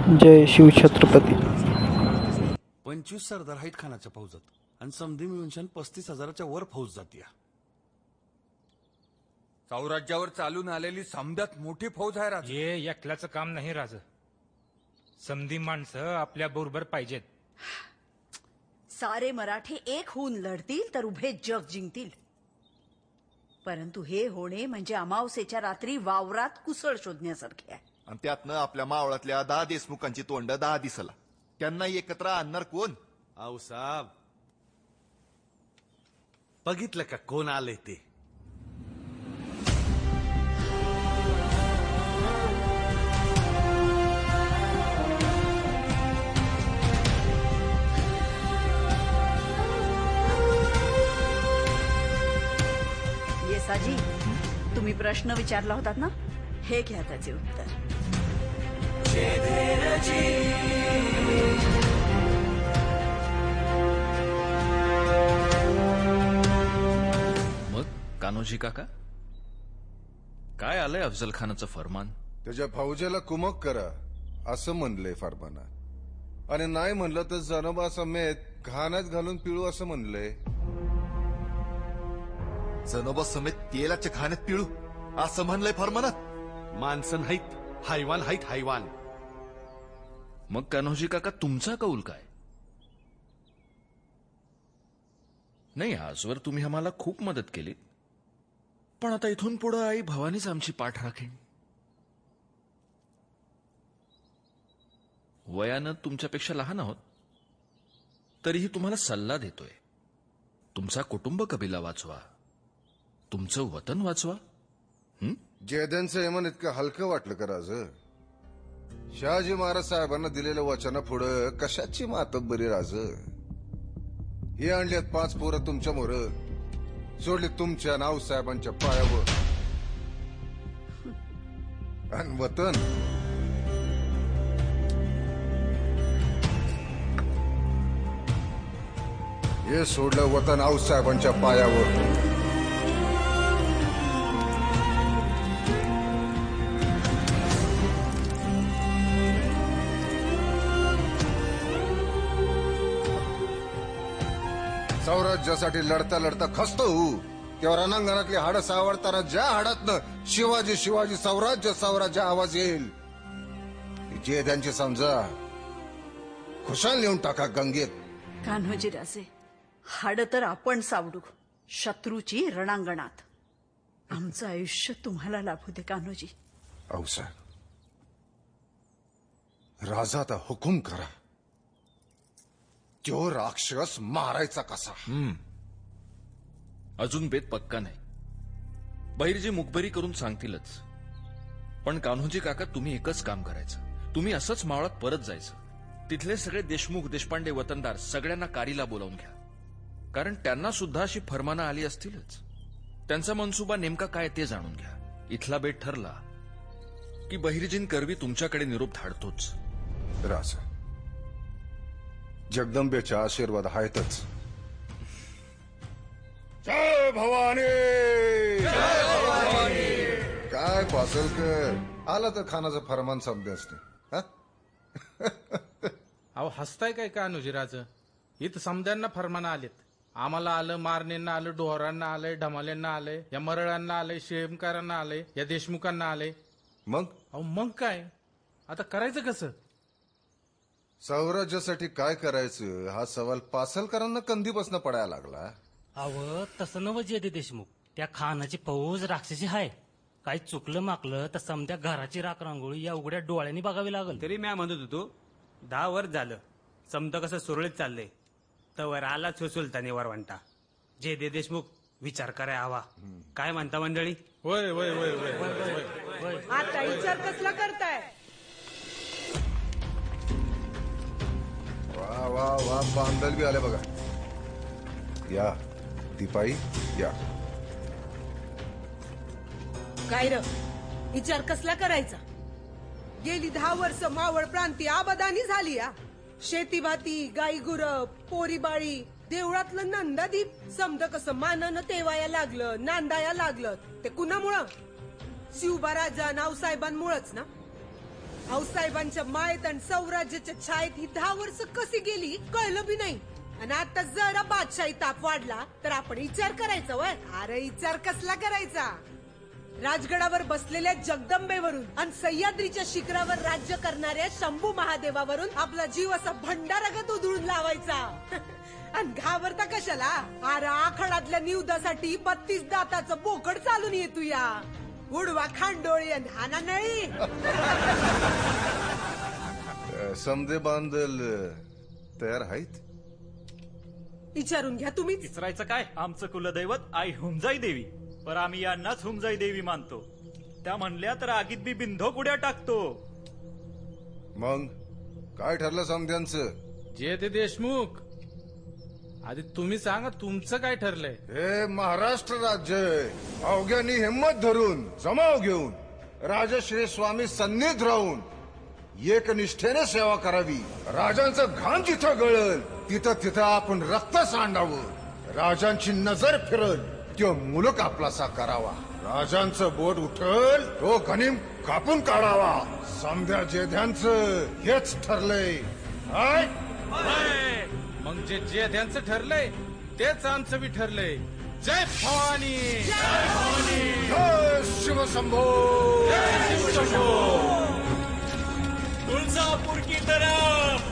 जय शिवछत्रपती. 25 सरदार आहेत खानाच्या फौजात आणि समधी मिळून 35,000च्या वर फौज जातीया. सौराज्यावर चालून आलेली समद्यात मोठी फौज आहे राज. हे एकल्याचं काम नाही राज. समधी माणसं आपल्या बरोबर पाहिजेत. सारे मराठे एक होऊन लढतील तर उभे जग जिंकतील. परंतु हे होणे म्हणजे अमावस्येच्या रात्री वावरात कुसळ शोधण्यासारखे आहे. आणि त्यातनं आपल्या मावळातल्या 10 देशमुखांची तोंड 10 दिसला. त्यांना एकत्र आणणार कोण? साहेब बघितलं का कोण आलंय ते? येसाजी, तुम्ही प्रश्न विचारला होतात ना, हे घ्या त्याचे उत्तर. मग कान्होजी काका, काय आलंय अफजल खानाचं फरमान? त्याच्या फौजेला कुमक करा असं म्हणलंय फरमानात. आणि नाही म्हणलं तर जनोबा समेत घाण्यात घालून पिळू असं म्हणलंय. जनोबा समेत तेलाच्या खाण्यात पिळू असं म्हणलंय फरमानात. माणसं नाहीत, हैवान आहेत, हैवान. मग कान्होजी काका, तुमचा कौल काय? नाही, आजवर तुम्ही आम्हाला खूप मदत केली, पण आता इथून पुढे आई भवानीच आमची पाठ राखेन. वयानं तुमच्यापेक्षा लहान आहोत, तरीही तुम्हाला सल्ला देतोय. तुमचा कुटुंब कबिला वाचवा, तुमचं वतन वाचवा. जयदेंचं यमन इतकं हलकं वाटलं का राज? शहाजी महाराज साहेबांना दिलेल्या वचना पुढं कशाची मातब्बरी राज? हे आणल्यात 5 पोरं तुमच्या मोर, सोडली तुमच्या नावसाहेबांच्या पायावर. आणि वतन हे सोडलं वतन आऊसाहेबांच्या पायावर. स्वराज्यासाठी लढता लढता खस्त होऊ तेव्हा रणांगणातली हाडं सावरताना ज्या हाडातनं शिवाजी शिवाजी स्वराज्य स्वराज्य आवाज येईल, जे त्यांची समजा खुशाल नेऊन टाका गंगेत. कान्होजी राजे, हाड तर आपण सावडू, शत्रूची रणांगणात. आमचं आयुष्य तुम्हाला लाभू दे कान्होजी. औसाहेब, राजाचा हुकूम करा. तो राक्षस मारायचा कसा? अजून बेत पक्का नाही. बहिर्जी मुखबरी करून सांगतीलच. पण कान्होजी काका, तुम्ही एकच काम करायचं. तुम्ही असंच मावळात परत जायचं. तिथले सगळे देशमुख देशपांडे वतनदार सगळ्यांना कारीला बोलावून घ्या, कारण त्यांना सुद्धा अशी फरमानं आली असतीलच. त्यांचा मनसुबा नेमका काय ते जाणून घ्या. इथला बेट ठरला की बहिर्जीन करवी तुमच्याकडे निरोप धाडतोच. राजा, जगदंबेचा आशीर्वाद आहेतच. जय भवानी, जय भवानी. काय पासलकर आला तर खानाचं फरमान समजे असते. अहो, हसताय काय कान्होजीराज? इथं समद्यांना फरमान आलेत. आम्हाला आलं, मारणेंना आलं, डोहरांना आलंय, ढमाल्यांना आलंय, या मरळांना आलंय, शेमकारांना आलंय, या देशमुखांना आलंय. मग अहो मग काय? आता करायचं कसं? स्वराज्यासाठी काय करायचं हा सवाल पासलकरांना कंदीपासून पडायला लागला. अव तसं नव जे देशमुख, त्या खानाची फौज राक्षसी हाय. काही चुकलं माकलं तर समध्या घराची राख रांगोळी या उघड्या डोळ्यांनी बघावी लागल. तरी मी म्हणत होतो 10 वर्ष झालं समजा कसं सुरळीत चाललंय, तवर आलाच हो सुलतानी वरवंटा. जे देशमुख, विचार कराय हवा. काय म्हणता मंडळी? होय होय होय होय. आता विचार कसला करताय? वा वा वा, बांधल बी आले बघा. या दिपाई या. काय र विचार कसला करायचा? गेली 10 वर्ष मावळ प्रांती आबादानी झाली या. शेती भाती, गाई गुर, पोरी बाळी, देवळातलं नंदादीप समद कसं मानानं तेवाया लागलं, नांदाया लागलं. ते कुणामुळं? शिवबा राजा नावसाहेबांमुळंच ना. आऊसाहेबांच्या मायेत आणि सौराज्याच्या छायेत ही 10 वर्ष कशी गेली कळलं बी नाही. आणि आता जरा बादशाही ताप वाढला तर आपण विचार करायचा वय. अरे विचार कसला करायचा? राजगडावर बसलेल्या जगदंबेवरून आणि सह्याद्रीच्या शिखरावर राज्य करणाऱ्या शंभू महादेवावरून आपला जीव असा भंडारागत उधळून लावायचा. आणि घाबरता कशाला? अरे आखाडातल्या निवदासाठी 32 दाताचं बोकड चालून येतो या. उडवा खांडोळी आणि हाना नळी. समदे बांधल तयार आहेत. विचारून घ्या तुम्हीच. विसरायचं काय? आमचं कुलदैवत आई हुमजाई देवी. पर आम्ही यांनाच हुमजाई देवी मानतो. त्या म्हणल्या तर आगीत बी बिंधो कुड्या टाकतो. मग काय ठरलं समद्यांचं? जे ते देशमुख, आधी तुम्ही सांगा तुमचं काय ठरलंय? हे महाराष्ट्र राज्य अवघ्यानी हिंमत धरून जमाव घेऊन राजश्री स्वामी सन्निध राहून एकनिष्ठेने सेवा करावी. राजांचं घाम जिथं गळल तिथं तिथं आपण रक्त सांडावं. राजांची नजर फिरल तो मुलूक आपलासा करावा. राजांचं बोट उठल तो गनिम कापून काढावा. समध्या जेध्यांचं हेच ठरलंय. हाय? मग जे त्यांचं ठरलंय तेच आमचं बी ठरलंय. जय भवानी. जय शिवशंभो. तुळजापूर की तरफ.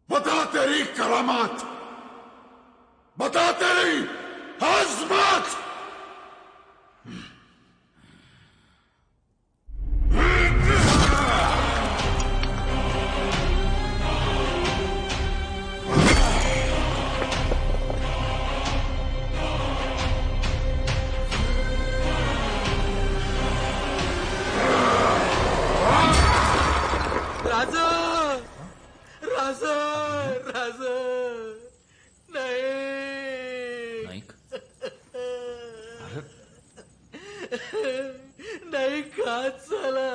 बता तेरी करामात, बता तेरी अजमत. नाईक, नाही घात झाला.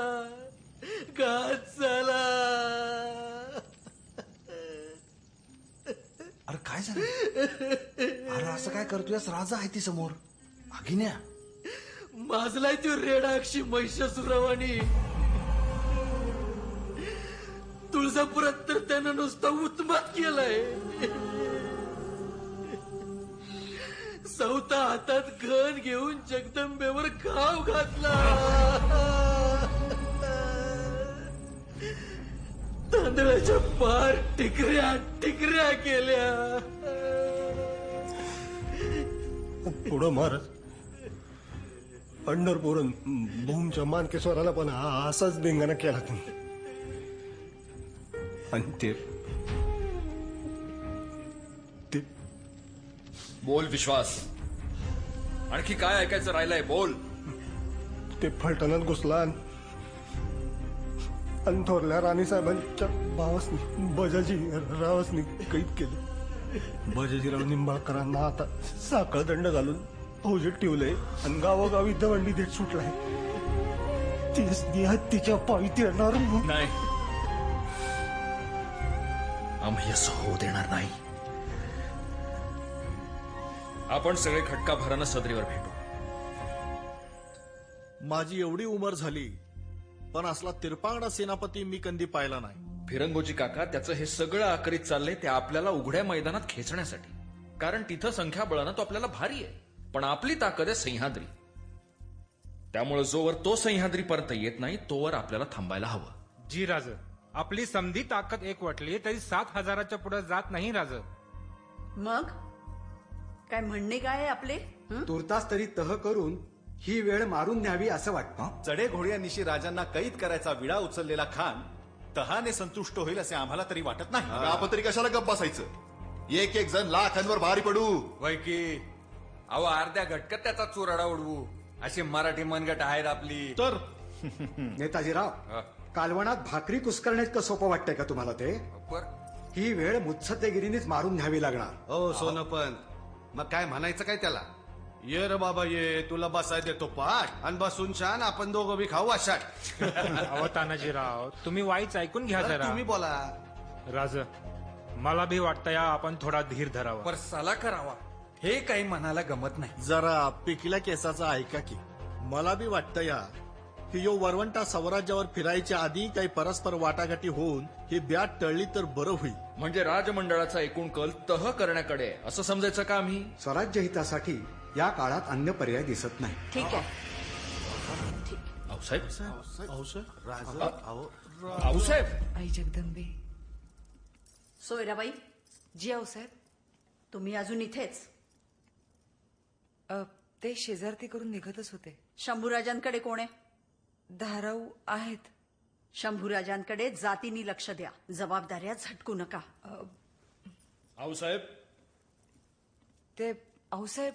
अरे काय झालं? अरे असं काय करतोयस? राजा आहे ती समोर. आगिन्या माजलाय ती रेडाक्षी महिषासुरावानी. तुळजापुरात तर त्यानं नुसतं उत्मात केलाय. सौता हातात घन घेऊन जगदंबेवर घाव घातला. तांदळाच्या पार टिकऱ्या केल्या. पुढं महाराज पंढरपूरून भूमच्या मानकेश्वराला पण असाच धिंगाणा केला तुम्ही. आणि ते बोल विश्वास. आणखी काय ऐकायचं राहिलंय? बोल. ते फलटणात घुसला आणि थोरल्या राणीसाहेबांच्या भावासनी बजाजी रावासनी कैद केले. बजाजीराव निंबाळकरांना आता साखळ दंड घालून फौजेत ठेवलंय आणि गावोगावी दवंडी देत सुटलाय. तीच तिच्या पायी येणार नाही. आम्ही असं होऊ देणार नाही. आपण सगळे खटका भरानं सदरीवर भेटू. माझी एवढी उमर झाली पण असला तिरपांगडा सेनापती मी कधी पाहिला नाही. फिरंगोजी काका, त्याचं हे सगळं आकरीत चाललंय ते आपल्याला उघड्या मैदानात खेचण्यासाठी. कारण तिथं संख्याबळानं तो आपल्याला भारी आहे, पण आपली ताकद आहे सह्याद्री. त्यामुळे जोवर तो सह्याद्रीपर्यंत येत नाही तोवर आपल्याला थांबायला हवं. जी राज, आपली समधी ताकद एक वाटली तरी 7,000च्या पुढे जात नाही राज. मग काय म्हणणे काय आहे आपले? तुर्तास तरी तह करून ही वेळ मारून न्यावी असं वाटतं. चढे घोड्यानिशी राजांना कैद करायचा विडा उचललेला खान तहाने संतुष्ट होईल असे आम्हाला तरी वाटत नाही. आपण तरी कशाला गप्प बसायचं? एक एक जण लाखांवर भारी पडू. वैकी अहो अर्ध्या घटकात त्याचा चुराडा उडवू अशी मराठी मनगट आहेत आपली. तर नेताजीराव, कालवणात भाकरी कुस्करणे इतकं सोपं वाटतंय का तुम्हाला ते? ही वेळ मुत्सद्देगिरीनेच मारून न्यावी लागणार. हो सोनपंत, मग काय म्हणायचं काय त्याला? ये रे बाबा ये, तुला बसाय देतो पाठ आणि बसून छान आपण दोघं बी खाऊ अशात. अहो तानाजीराव, तुम्ही वाईच ऐकून घ्या जरा. तुम्ही बोला. राज, मला भी वाटतं या आपण थोडा धीर धरावा. पर सला करावा हे काही मनाला गमत नाही. जरा पिकल्या केसाचा ऐका की. मला बी वाटतं या की यो वरवंटा स्वराज्यावर फिरायच्या आधी काही परस्पर वाटाघाटी होऊन ही ब्याट टळली तर बरं होईल. म्हणजे राजमंडळाचा एकूण कल तह करण्याकडे असं समजायचं का आम्ही? स्वराज्य हितासाठी या काळात अन्य पर्याय दिसत नाही. ठीक आहे. आऊसाहेब, आई जगदंबे. सोयराबाई, जी आऊसाहेब. तुम्ही अजून इथेच? ते शेजारती करून निघतच होते. शंभूराजांकडे कोण आहे? धाराऊ आहेत. शंभूराजांकडे जातीनी लक्ष द्या, जबाबदाऱ्या झटकू नका. आऊसाहेब. ते आऊसाहेब.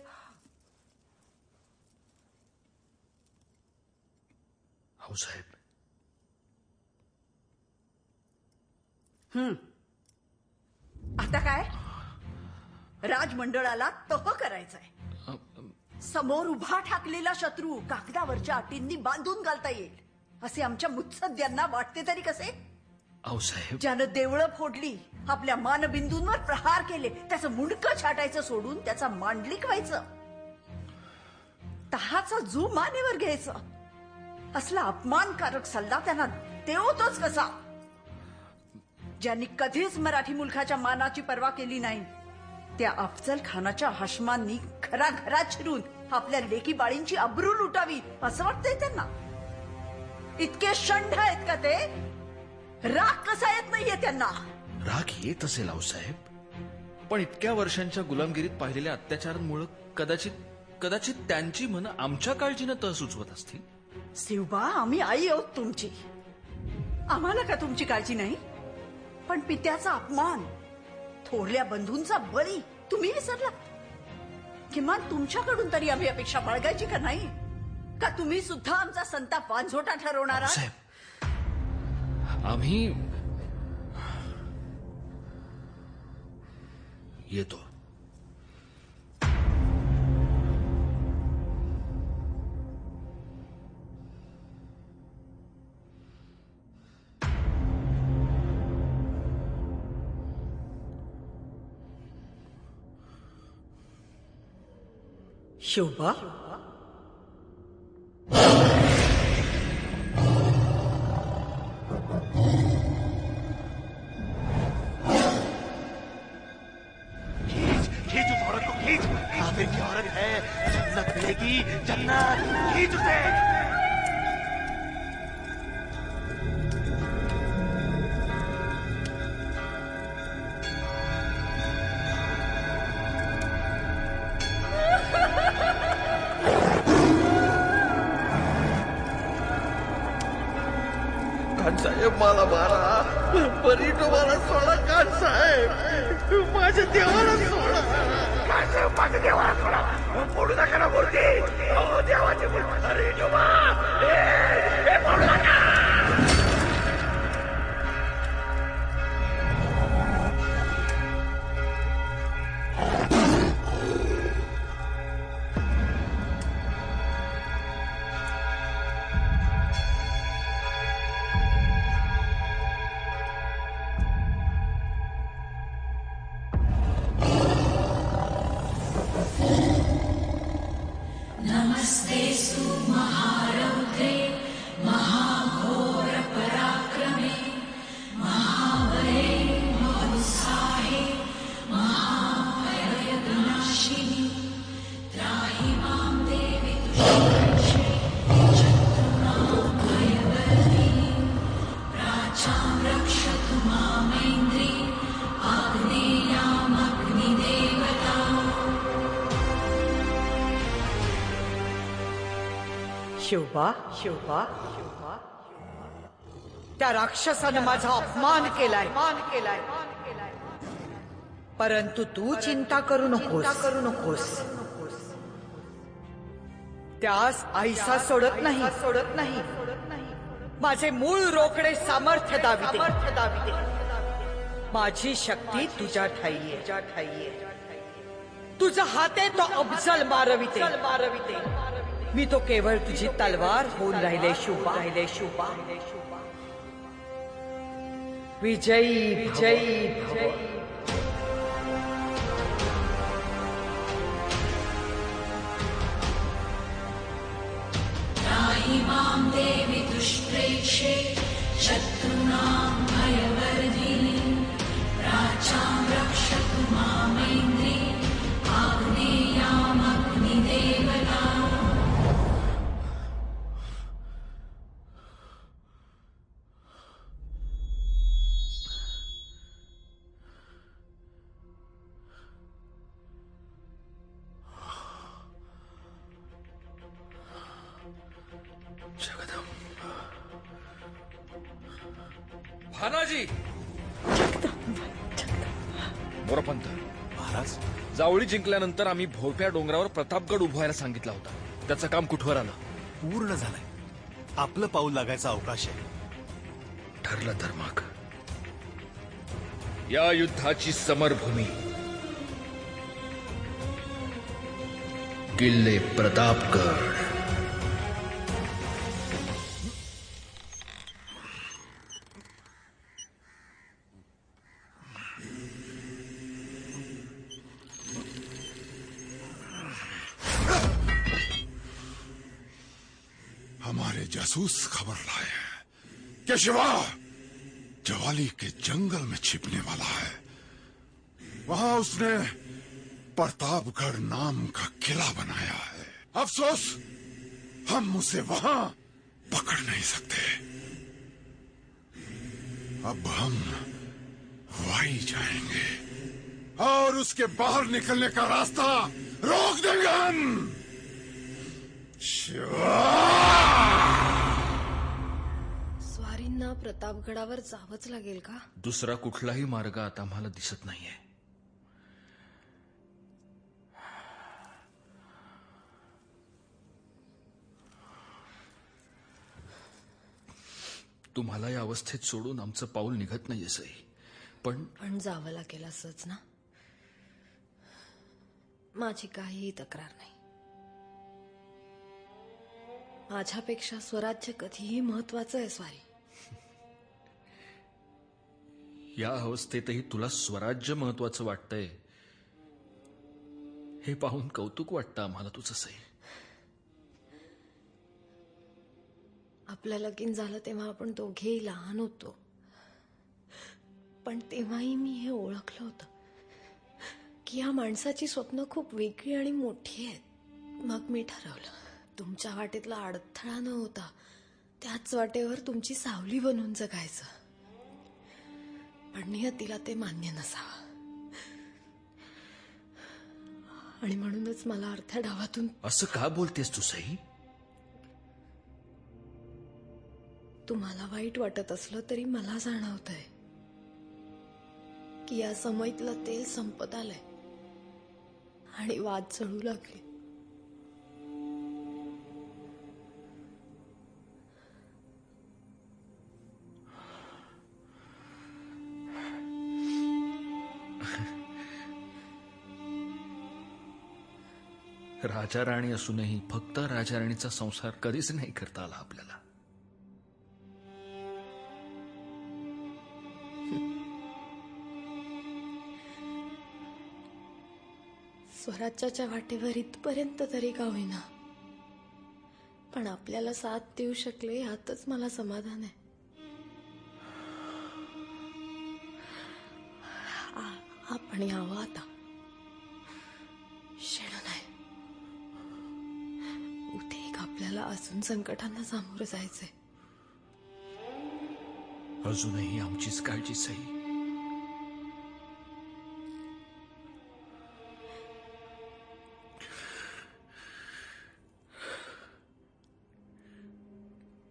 आऊसाहेब. आता काय? राजमंडळाला तह करायचाय. समोर उभा ठाकलेला शत्रू कागदावरच्या अटींनी बांधून घालता येईल असे आमच्या मुत्सद्यांना वाटते तरी कसे? आऊसाहेब. ज्यानं देवळं फोडली, आपल्या मानबिंदूंवर प्रहार केले, त्याचं मुंडकं छाटायचं सोडून त्याचा मांडलिक व्हायचं, तहाचा जो मानेवर घ्यायचं, असला अपमानकारक सल्ला त्यांना देवतोच कसा? ज्यांनी कधीच मराठी मुलखाच्या मानाची पर्वा केली नाही, त्या अफजल खानाच्या हशमांनी घराघरात शिरून आपल्या लेकी बाळींची अब्रू लुटावी असं वाटतंय त्यांना? इतके षंढ आहेत का ते? राग कसा येत नाहीये त्यांना? राग येत असेल आऊसाहेब, पण इतक्या वर्षांच्या गुलामगिरीत पाहिलेल्या अत्याचारांमुळे कदाचित त्यांची मन आमच्या काळजीनं तह सुचवत असतील. शिवबा, आम्ही आई आहोत तुमची. आम्हाला का तुमची काळजी नाही? पण पित्याचा अपमान, थोरल्या बंधूंचा बळी तुम्ही विसरला? किमान तुमच्याकडून तरी आम्ही अपेक्षा बाळगायची का नाही? का तुम्ही सुद्धा आमचा संताप वांझोटा ठरवणार आहात? आम्ही येतो. शिवबा, खींच उस औरत को, खींच. काफिर की औरत है, जन्नत मिलेगी, जन्नत. खींच उसे. साहेब मला मारा, परी तुम्हाला सोडा. कान साहेब माझ्या देवाला सोडा. काय साहेब, माझ्या देवाला सोडा. फोडू नका ना मूर्ती. अहो देवाची मूर्ती. अरे देवा, ए, फोडू नका. नमस्तेस्तु महारौद्रे महाघोर पराक्रमे महाबले महोत्साहे महाभयविनाशिनि त्राहि मां देवि दुष्टवशे शत्रूणां भयवर्धिनि प्राचां रक्षतु मामेन्द्रि आग्नेयामग्निदेवता. शिवबा, त्या राक्षसानं माझा अपमान केलाय. परंतु तू चिंता करू नकोस. त्यास आईसा सोडत नाही माझे मूळ रोकडे सामर्थ्य दाविते माझी शक्ती तुझ्या ठाई तुझा हाते तो अफजल मारविते मी तो केवळ तुझी तलवार होऊन राहिले शुभा विजयी भव. त्राहि मां देवि दुष्प्रेक्षे शत्रूणां भयवर्धिनि प्राचां रक्षतु मामैन्द्री आग्नेयामग्निदेवता. भानाजी मोरपंत महाराज, जावळी जिंकल्यानंतर आम्ही भोरप्या डोंगरावर प्रतापगड उभवायला सांगितला होता. त्याचं काम कुठवर आलं? पूर्ण झालंय. आपलं पाऊल लागायचा अवकाश आहे. ठरलं तर मग या युद्धाची समरभूमी किल्ले प्रतापगड. हमारे जासूस खबर लाए हैं कि शिवा जवाली के जंगल में छिपने वाला है. वहां उसने प्रतापगढ़ नाम का किला बनाया है. अफसोस हम उसे वहां पकड़ नहीं सकते. अब हम वाई जाएंगे और उसके बाहर निकलने का रास्ता रोक देंगे हम. स्वारींना प्रतापगडावर जावंच लागेल का? दुसरा कुठलाही मार्ग आता आम्हाला दिसत नाहीये. तुम्हाला या अवस्थेत सोडून आमचं पाऊल निघत नाहीये सई. पण जावं लागेल असंच ना? माझी काहीही तक्रार नाही. माझ्यापेक्षा स्वराज्य कधीही महत्वाचं आहे स्वारी. या अवस्थेतही तुला स्वराज्य महत्वाचं वाटतंय हे पाहून कौतुक वाटतं आम्हाला तुझं सई. आपलं लगीन झालं तेव्हा आपण दोघेही लहान होतो, पण तेव्हाही मी हे ओळखलं होतं की या माणसाची स्वप्न खूप वेगळी आणि मोठी आहेत. मग मी ठरवलं तुमच्या वाटेतला अडथळा न होता त्याच वाटेवर तुमची सावली बनून जगायचं. पण नियतीला ते मान्य नसावं आणि म्हणूनच मला अर्ध्या डावातून. असं का बोलतेस तू सई? तुम्हाला वाईट वाटत असलं तरी मला जाणवतंय की या समईतलं तेल संपत आलंय आणि वाद चढू लागले. राजा राणी असूनही फक्त राजा राणीचा संसार कधीच नाही करता आला आपल्याला. स्वराज्याच्या वाटेवर इथपर्यंत तरी का होईना, पण आपल्याला साथ देऊ शकले यातच मला समाधान आहे. आपण यावं आता. शेण नाही. उद्या एक आपल्याला अजून संकटांना सामोरं जायचंय. अजूनही आमचीच काळजी सई.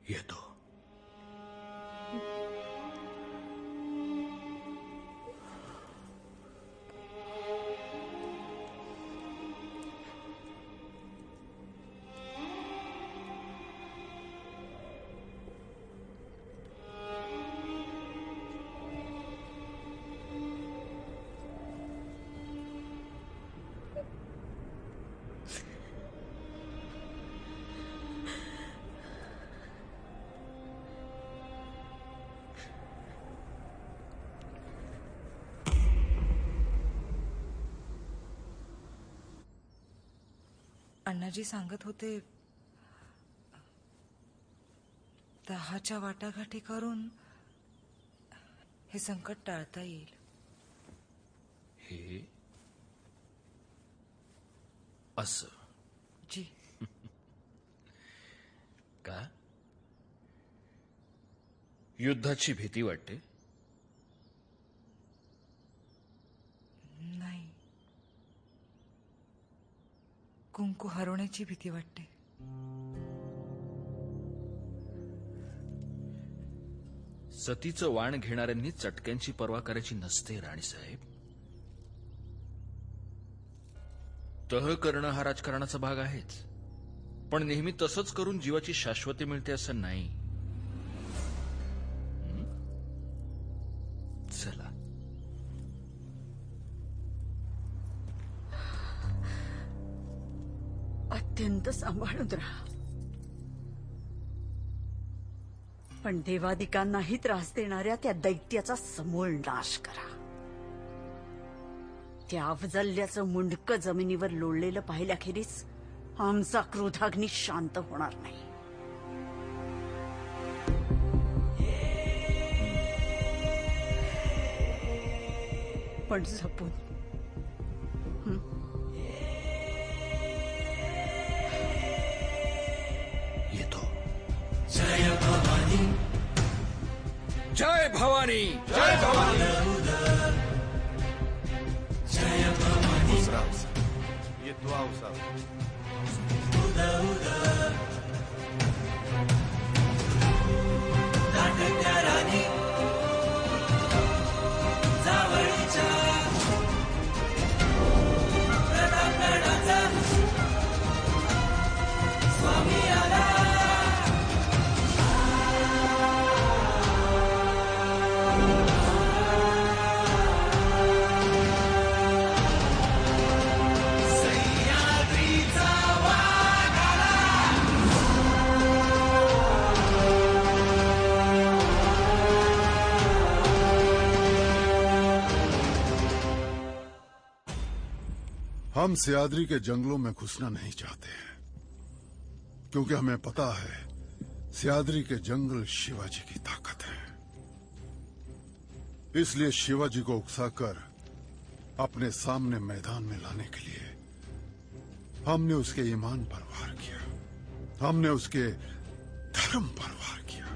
येतो. अण्णाजी सांगत होते 10च्या वाटाघाटी करून हे संकट टाळता येईल. हे असं जी. का युद्धाची भीती वाटते? नाही, कुंकू हरवण्याची भीती वाटते. सतीचं वाण घेणाऱ्यांनी चटक्यांची पर्वा करायची नसते राणीसाहेब. तह करणं हा राजकारणाचा भाग आहेच, पण नेहमी तसंच करून जीवाची शाश्वती मिळते असं नाही. चला. अत्यंत सांभाळून राहा, पण देवादिकांनाही त्रास देणाऱ्या त्या दैत्याचा समूळ नाश करा. त्या अफजल्याचं मुंडकं जमिनीवर लोळलेलं पाहिल्याखेरीज आमचा क्रोधाग्नी शांत होणार नाही. पण जपून. येतो. जय भवानी, जय भवानी, जय भवानी, जय भवानी. येतो आवसा. नाटकच्या राणी जावळीच्या प्रतापगडाचा स्वामी आला. सह्याद्रीचा वाघ आला. हम सह्याद्री के जंगलों में घुसना नहीं चाहते हैं, क्योंकि हमें पता है सह्याद्री के जंगल शिवाजी की ताकत है. इसलिए शिवाजी को उकसाकर अपने सामने मैदान में लाने के लिए हमने उसके ईमान पर वार किया, हमने उसके धर्म पर वार किया.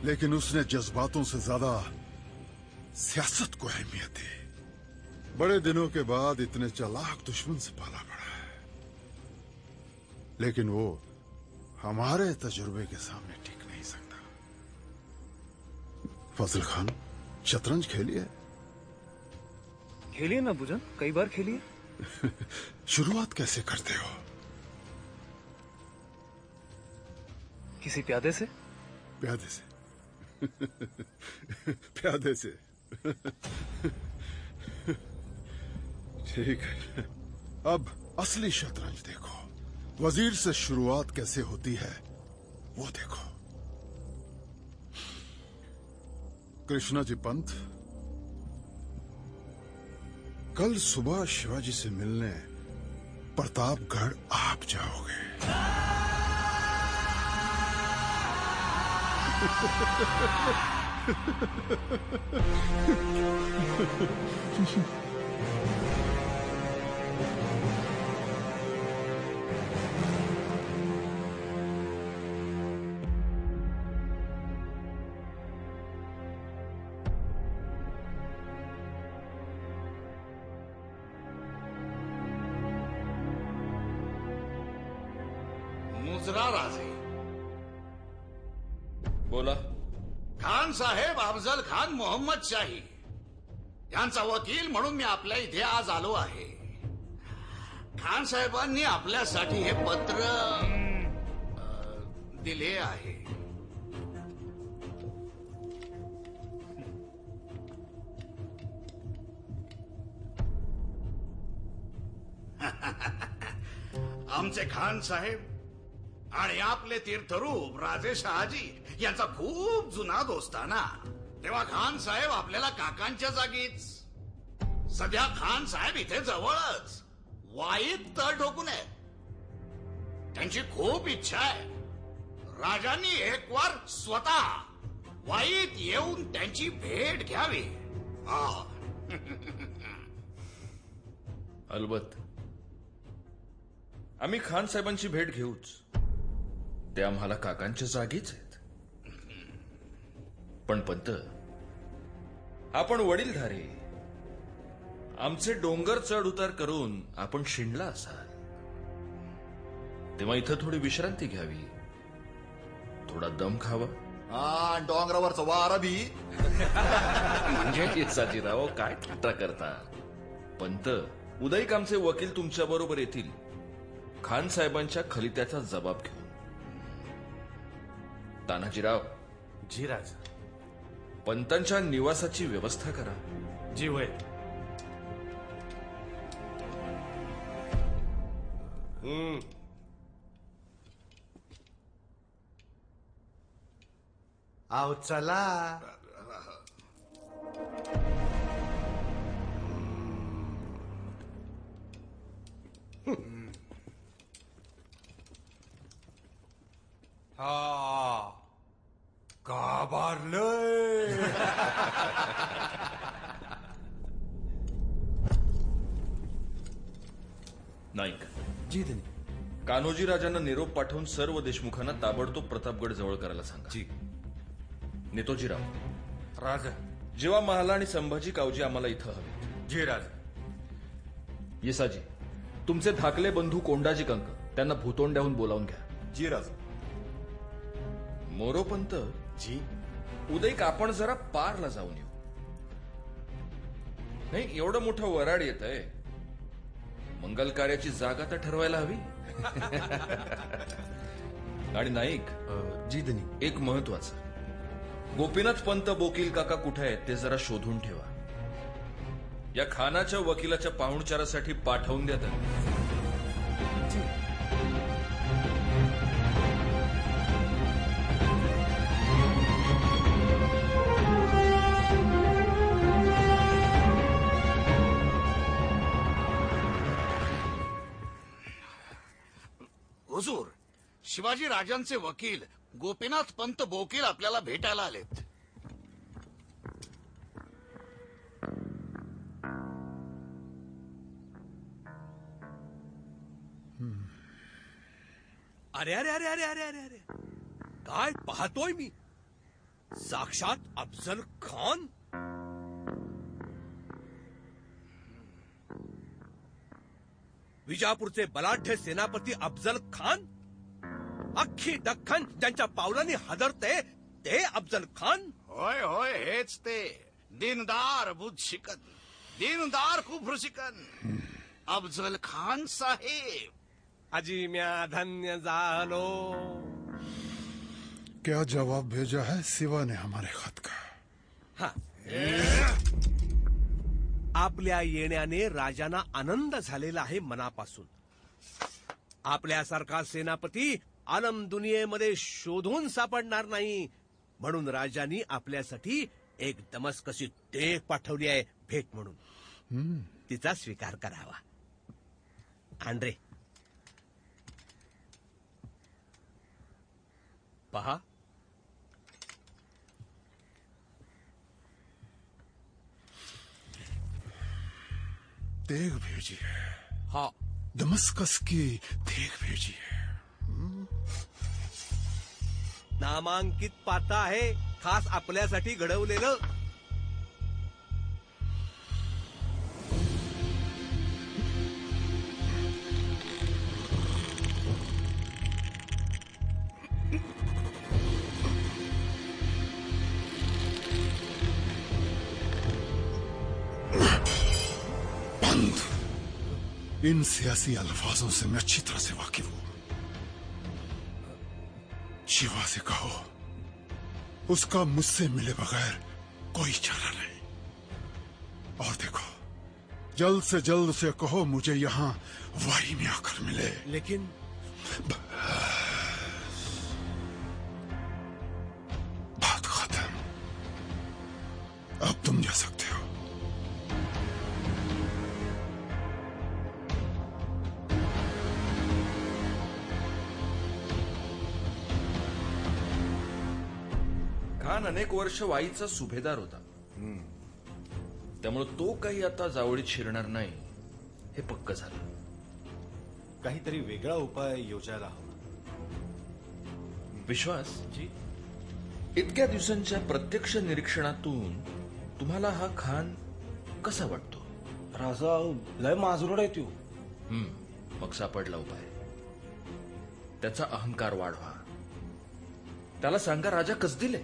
लेकिन उसने जज्बातों से ज्यादा सियासत को अहमियत दी. बड़े दिनों के बाद इतने चालाक दुश्मन से पाला पड़ा है, लेकिन वो हमारे तजुर्बे के सामने टिक नहीं सकता. फजल खान, शतरंज खेलिए? खेलिए ना बुजन, कई बार खेलिए. शुरुआत कैसे करते हो? किसी प्यादे से? प्यादे से. प्यादे से. ठीक है. अब असली शतरंज देखो. वजीर से शुरुआत कैसे होती है वो देखो. कृष्णा जी पंत, कल सुबह शिवाजी से मिलने प्रतापगढ़ आप जाओगे. मुजरा राजे. बोला. खान साहेब अफजल खान मोहम्मद शाही यांचा वकील म्हणून मी आपल्या इथे आज आलो आहे. खान साहेबांनी आपल्यासाठी हे पत्र दिले आहे. आमचे खान साहेब आणि आपले तीर्थरूप राजे शहाजी यांचा खूप जुना दोस्ताना. तेव्हा खान साहेब आपल्याला काकांच्या जागीच. सध्या खान साहेब इथे जवळच वाईत तळ ठोकू नये. त्यांची खूप इच्छा आहे राजांनी एक वार स्वतः वाईत येऊन त्यांची भेट घ्यावी. अलबत आम्ही खान साहेबांची भेट घेऊच. ते आम्हाला काकांच्या जागीच आहेत. पण पंत, आपण वडीलधारे, आमचे डोंगर चढ उतार करून आपण शिणला असाल तेव्हा इथं थोडी विश्रांती घ्यावी, थोडा दम खावा. हा, डोंगरावरचा वारा बी म्हणजे साजीराव काय थट्टा करता. पंत, उदयिक आमचे वकील तुमच्या बरोबर येतील खान साहेबांच्या खलित्याचा जबाब घेऊन. तानाजीराव. जी राज. पंतांच्या निवासाची व्यवस्था करा. जी वय. आव चला. हा गाभारलंय. नाईक. जी धनी. कान्होजी राजांना निरोप पाठवून सर्व देशमुखांना ताबडतोब प्रतापगड जवळ करायला सांगा. जी. नेतोजीराव. राजा. जेव्हा महाला आणि संभाजी कावजी आम्हाला इथं हवे. जी राजा. येसाजी, तुमचे धाकले बंधू कोंडाजी कंक त्यांना भूतोंड्याहून बोलावून घ्या. जी राजा. मोरोपंत. जी. उदयिक आपण जरा पारला जाऊन येऊ. नाही, एवढं मोठं वराड येत आहे, मंगल कार्याची जागा तर ठरवायला हवी. आणि नाईक. जी धनी. एक महत्वाचं, गोपीनाथ पंत बोकील काका कुठे आहेत ते जरा शोधून ठेवा. या खानाच्या वकिलाच्या पाहुणचारासाठी पाठवून द्या त्यांना. हुजूर, शिवाजी राजांचे वकील गोपीनाथ पंत बोकील आपल्याला भेटायला आलेत. अरे अरे अरे अरे अरे अरे अरे काय पाहतोय मी? साक्षात अफजल खान. विजापूरचे बलाढ्य सेनापती अफजल खान. अख्खी दख्खन ज्यांच्या पावलांनी हादरते ते अफजल खान. होय होय, हेच ते दिनदार बुध शिकन, दिनदार कुभ्र शिकन अफजल खान साहेब. अजी म्या धन्य झालो. क्या जवाब भेजा है शिवा ने हमारे खत का? हाँ. आपल्या येण्याने राजांना आनंद झालेला आहे मनापासून. आपल्यासारखा सेनापती आलम दुनियेमध्ये शोधून सापडणार नाही, म्हणून राजांनी आपल्यासाठी एक दमस्कसी टेक पाठवली आहे भेट म्हणून. तिचा स्वीकार करावा. आंड्रे, पहा. तेग भेजी है. हाँ, दमस्कस की तेग भेजी है. नामांकित पाता आहे, खास आपल्यासाठी घडवलेलं. इन सियासी अल्फाजों से मैं अच्छी तरह से वाकिफ हूं. शिवा से कहो उसका मुझसे मिले बगैर कोई चारा नहीं. और देखो, जल्द से जल्द उसे कहो मुझे यहां वारी में आकर मिले. लेकिन बात खत्म. अब तुम जा सकते हो. खान अनेक वर्ष वाईचा सुभेदार होता. त्यामुळे तो काही आता जावळीत शिरणार नाही हे पक्क झालं. काहीतरी वेगळा उपाय योजायला हवा. विश्वास जी, इतक्या दिवसांच्या प्रत्यक्ष निरीक्षणातून तुम्हाला हा खान कसा वाटतो? राजा लय माजरोड आहे तो. मग सापडला उपाय. त्याचा अहंकार वाढवा. त्याला सांगा राजा कसदिले.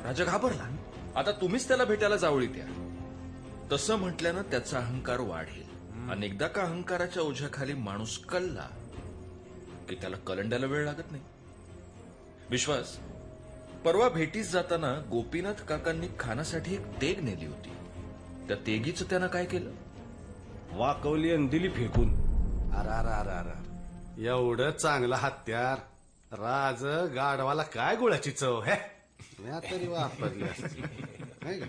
राजा घाबरला. आता तुम्हीच त्याला भेटायला जावळीत या. तसं म्हटल्यानं त्याचा अहंकार वाढेल. अनेकदा का अहंकाराच्या ओझ्याखाली माणूस कलला की त्याला कलंडायला वेळ लागत नाही. विश्वास, परवा भेटीस जाताना गोपीनाथ काकांनी खानासाठी एक तेग नेली होती. त्या तेगीचं त्यानं काय केलं? वाकवली आणि दिली फेकून. अरे एवढं चांगलं हत्यार राज गाढवाला काय गुळाची चव हे म्या तरी वापरली असती. नाही का?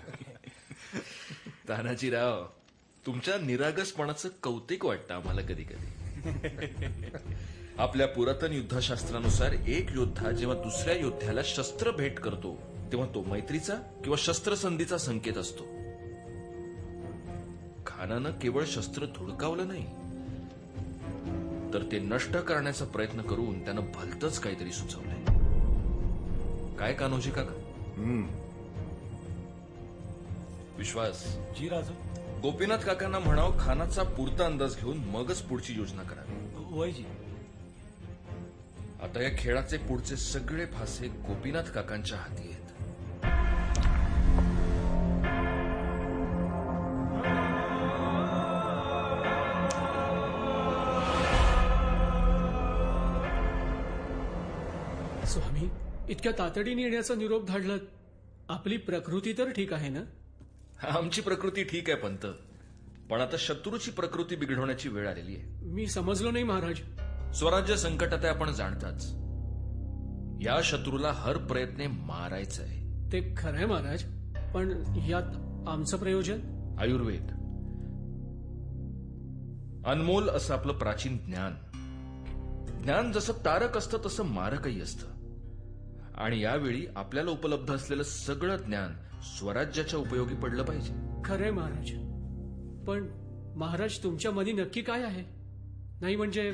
तानाजीराव, तुमच्या निरागसपणाचं कौतिक वाटतं आम्हाला कधी कधी. आपल्या पुरातन युद्धशास्त्रानुसार एक योद्धा जेव्हा दुसऱ्या योद्ध्याला शस्त्र भेट करतो तेव्हा तो मैत्रीचा किंवा शस्त्रसंधीचा संकेत असतो. खानानं केवळ शस्त्र धुडकावलं नाही तर ते नष्ट करण्याचा प्रयत्न करून त्यानं भलतच काहीतरी सुचवलंय. काय कान्होजी काका? विश्वास जी राजा. गोपीनाथ काकांना म्हणावं खानाचा पुरता अंदाज घेऊन मगच पुढची योजना करावी. वयजी. आता या खेळाचे पुढचे सगळे फासे गोपीनाथ काकांच्या हाती आहेत. स्वामी, इतक्या तातडीने येण्याचा निरोप धाडला. आपली प्रकृती तर ठीक आहे ना? आमची प्रकृती ठीक आहे पंत, पण आता शत्रूची प्रकृती बिघडवण्याची वेळ आलेली आहे. मी समजलो नाही महाराज. स्वराज्य संकटात आहे आपण जाणताच. या शत्रूला हर प्रयत्ने मारायचं आहे. ते खरंय महाराज, पण यात आमचं प्रयोजन? आयुर्वेद, अनमोल असं आपलं प्राचीन ज्ञान. ज्ञान जसं तारक असतं तसं मारकही असतं. आणि यावेळी आपल्याला उपलब्ध असलेलं सगळं ज्ञान स्वराज्याच्या उपयोगी पडलं पाहिजे. खरंय महाराज, पण महाराज तुमच्या मनी नक्की काय आहे? नाही म्हणजे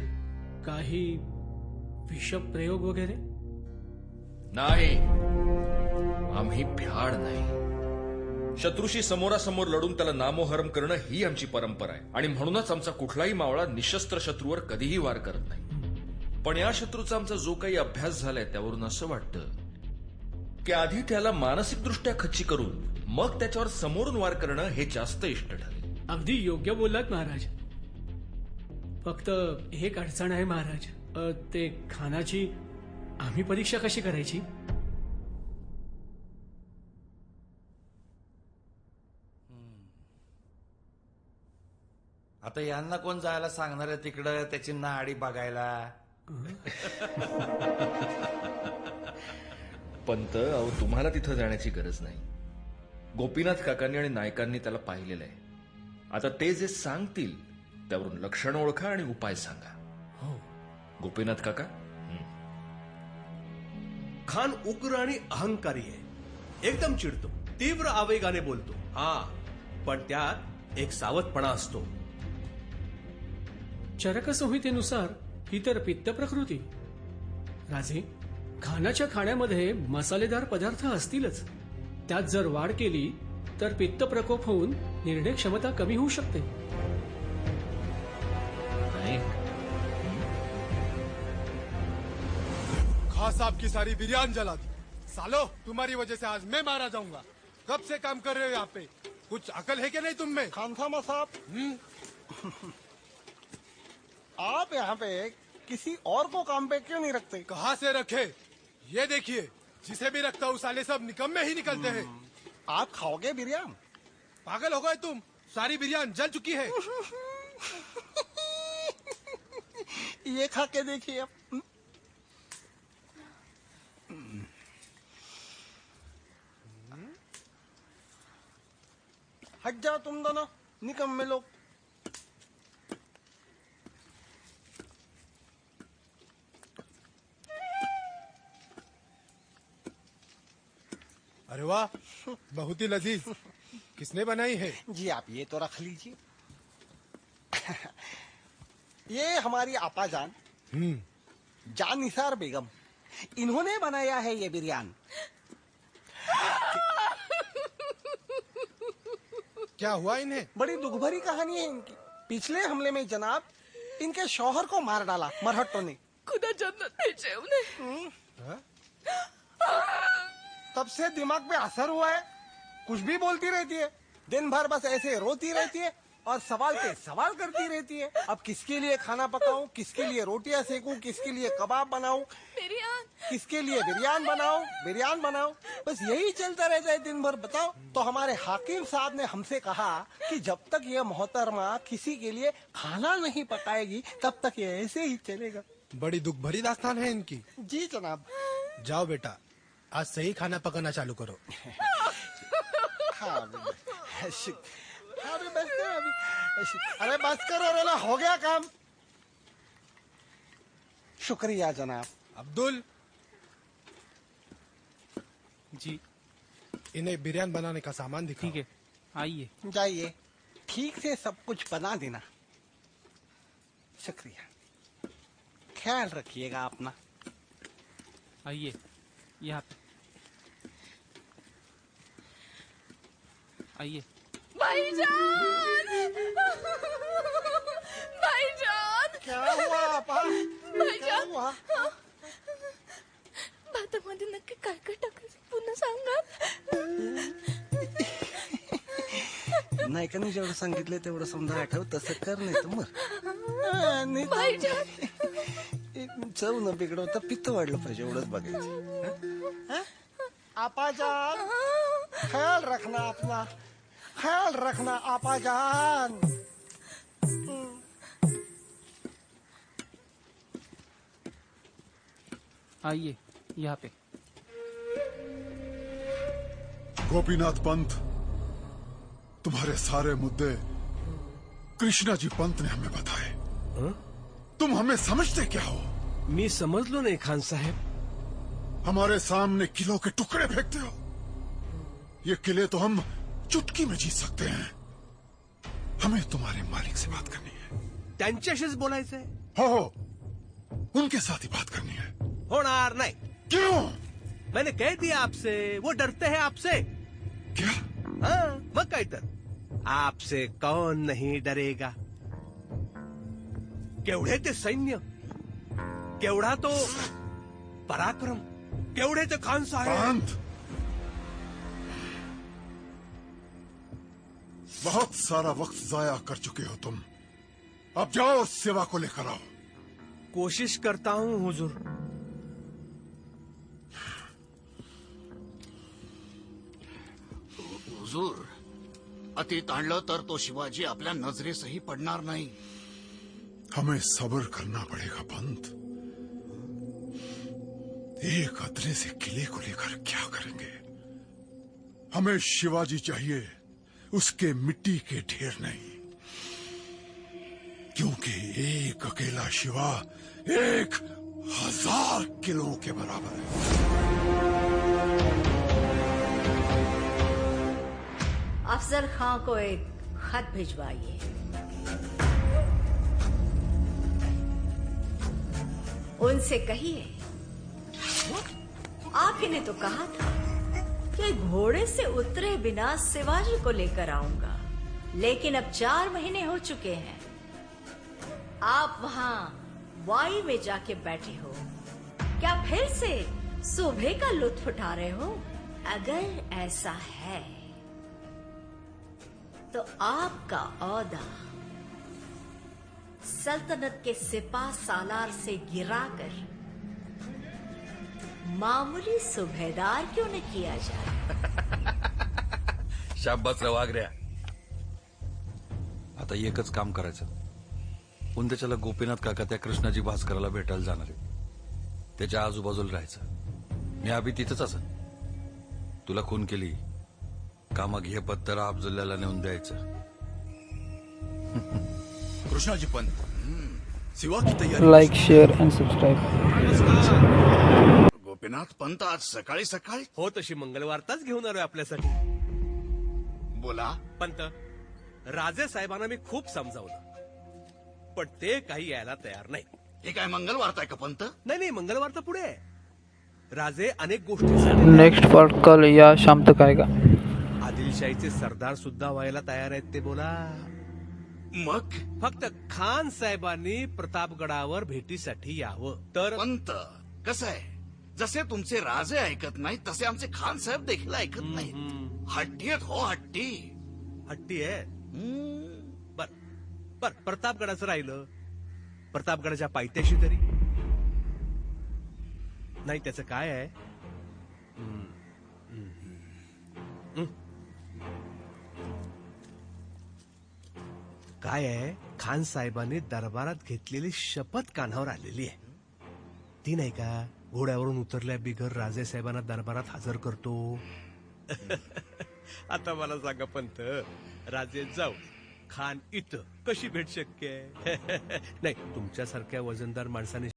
काही विषप्रयोग वगैरे? नाही, आम्ही भ्याड नाही. शत्रूशी समोरासमोर लढून त्याला नामोहरम करणं ही आमची परंपरा आहे. आणि म्हणूनच आमचा कुठलाही मावळा निशस्त्र शत्रूवर कधीही वार करत नाही. पण या शत्रूचा आमचा जो काही अभ्यास झालाय त्यावरून असं वाटतं की आधी त्याला मानसिकदृष्ट्या खच्ची करून मग त्याच्यावर समोरून वार करणं हे जास्त इष्ट ठरेल. अगदी योग्य बोललात महाराज. फक्त एक अडचण आहे महाराज. ते खानाची आम्ही परीक्षा कशी करायची? आता यांना कोण जायला सांगणार आहे तिकडं त्याची नाडी बघायला? पंत, अहो तुम्हाला तिथं जाण्याची गरज नाही. गोपीनाथ काकांनी आणि नायकांनी त्याला पाहिलेलं आहे. आता ते जे सांगतील त्यावरून लक्षण ओळखा आणि उपाय सांगा. हो. गोपीनाथ काका? खान उग्र आणि अहंकारी आहे. एकदम चिडतो, तीव्र आवेगाने बोलतो. हा, पण त्यात एक सावधपणा असतो. चरकसंहितेनुसार ही तर पित्त प्रकृती. राजे, खानाच्या खाण्यामध्ये मसालेदार पदार्थ असतीलच. त्यात जर वाढ केली तर पित्त प्रकोप होऊन निर्णय क्षमता कमी होऊ शकते. खास साहब की सारी बिरयानी जला दी. सालो, तुम्हारी वजह से आज मैं मारा जाऊंगा. कब से काम कर रहे हो यहाँ पे? कुछ अकल है क्या नहीं तुम में? खानसामा साहब, आप यहाँ पे किसी और को काम पे क्यों नहीं रखते? कहाँ से रखे? ये देखिए, जिसे भी रखता हूँ साले सब निकम्मे ही निकलते हैं. आप खाओगे बिरयानी? पागल हो गए तुम? सारी बिरयानी जल चुकी है. ये खा के देखिए आप. हट जाओ तुम दोनों निकम्मे लोग. अरे वाह, बहुत ही लजीज। किसने बनाई है? जी आप ये तो रख लीजिए। ये हमारी आपा जान जान निसार बेगम, इन्होंने बनाया है ये बिरयानी। क्या हुआ इन्हें? बड़ी दुख भरी कहानी है इनकी। पिछले हमले में जनाब इनके शौहर को मार डाला मरहट्टों ने। खुदा जन्नत भेजे उन्हें। तब से दिमाग पे असर हुआ है, कुछ भी बोलती रहती है, दिन भर बस ऐसे रोती रहती है और सवाल पे सवाल करती रहती है। अब किसके लिए खाना पकाऊं, किसके लिए रोटियां सेकूं, किसके लिए कबाब बनाऊं, किसके लिए बिरयान बनाऊं, बस यही चलता रहता है दिन भर। बताओ तो हमारे हाकिम साहब ने हमसे कहा कि जब तक ये मोहतरमा किसी के लिए खाना नहीं पकाएगी तब तक ये ऐसे ही चलेगा। बड़ी दुख भरी दास्तान है इनकी। जी जनाब। जाओ बेटा, आज सही खाना पकाना चालू करो। हाँ अभी बस करो अभी। अरे बस करो रोला, हो गया काम। शुक्रिया जनाब। अब्दुल जी, इन्हें बिरयानी बनाने का सामान दिखाओ। ठीक है, आइए। जाइए, ठीक से सब कुछ बना देना। शुक्रिया, ख्याल रखिएगा अपना। आइए यहाँ पे आइए। भाईजान, भाईजान, क्या हुआ आपा? भाईजान, भातामध्ये नक्की काय काय टाकायचं पुन्हा सांगा. नायकाने जेवढं सांगितलं तेवढं समजा आठव, तसं कर, नाही तर मग. भाईजान, चव न बिघडवता पित्त वाढलं पाहिजे, एवढंच बघायचं. आपाजान, ख्याल रखना अपना, ख्याल रखना आपाजान. आइए यहाँ पे। गोपीनाथ पंत, तुम्हारे सारे मुद्दे कृष्णा जी पंत ने हमें बताए। तुम हमें समझते क्या हो? मी समजलो नाही खान साहेब। हमारे सामने किलो के टुकड़े फेंकते हो। ये किले तो हम चुटकी में जीत सकते हैं। हमें तुम्हारे मालिक से बात करनी है। त्यांच्याशीच बोलायचंय? हो, उनके साथ ही बात करनी है। होणार नाही। क्यों? मैंने कह दिया आपसे, वो डरते हैं आपसे। क्या? हाँ, मग काय तर आपसे कौन नहीं डरेगा? केवढे ते सैन्य, केवढा तो पराक्रम, केवढे ते खान साहेब। बहुत सारा वक्त जाया कर चुके हो तुम। अब जाओ, सेवा को लेकर आओ। कोशिश करता हूँ हुजूर। हुजूर, अति ताणलं तर तो शिवाजी आपल्या नजरेसही पडणार नाही. हमें सब्र करना पड़ेगा पंत। एक खतरे से किले को लेकर क्या करेंगे? हमें शिवाजी चाहिए, उसके मिट्टी के ढेर नहीं। क्योंकि एक अकेला शिवा 1000 किलों के बराबर है। अफजल खां को एक खत भिजवाइए। उनसे कहिए, आप ही ने तो कहा था कि घोड़े से उतरे बिना शिवाजी को लेकर आऊंगा, लेकिन अब 4 महीने हो चुके हैं। आप वहां वाई में जाके बैठे हो। क्या फिर से सुबह का लुत्फ उठा रहे हो? अगर ऐसा है तो आपका औहदा सल्तनत के सिपा सालार से गिराकर मामूली सुभेदार क्यों न किया जाए? शाबासराव आग्र्या. आता एकच काम करायचं. उद्याच्याला गोपीनाथ काका त्या कृष्णाजी भास्कराला भेटायला जाणार आहे. त्याच्या आजूबाजूला राहायचं. मी अभि तिथंच असेल. तुला खून केली, कामा घे पत्तर अफजलला नेऊन द्यायचं. कृष्णा जी पंत, सिवा की तैयारी. Like share end subscribe. Gopinath Pant आज सकाळी सकाळी हो तशी मंगळवारताच घेऊन आलोय आपल्यासाठी. बोला. पंत, राजे साहेबांना मी खूप समजावलं पण ते काही यायला तयार नाही. हे काय मंगळवार आहे का पंत? नाही मंगळवार तर पुढे आहे. राजे अनेक गोष्टी नेक्स्ट पार्ट कल या शाम तक आएगा. आदिलशाहीचे सरदार सुद्धा व्हायला तयार आहेत ते बोला. मग फक्त खान साहेबांनी प्रतापगडावर भेटीसाठी यावं तर. पंत कसं आहे, जसे तुमचे राजे ऐकत नाही तसे आमचे खान साहेब देखील ऐकत नाहीत. हट्टी आहेत हो, हट्टी. हट्टी आहे. बर प्रतापगडाचं राहिलं. प्रतापगडाच्या पायथ्याशी तरी नाही. त्याचं काय आहे? काय आहे, खान साहेबांनी दरबारात घेतलेली शपथ कानावर आलेली आहे. ती नाही का, घोड्यावरून उतरल्या बिगर राजे साहेबांना दरबारात हजर करतो. आता मला सांगा पंत, राजे जाऊ खान इथं कशी भेट शक्य आहे? नाही, तुमच्यासारख्या वजनदार माणसाने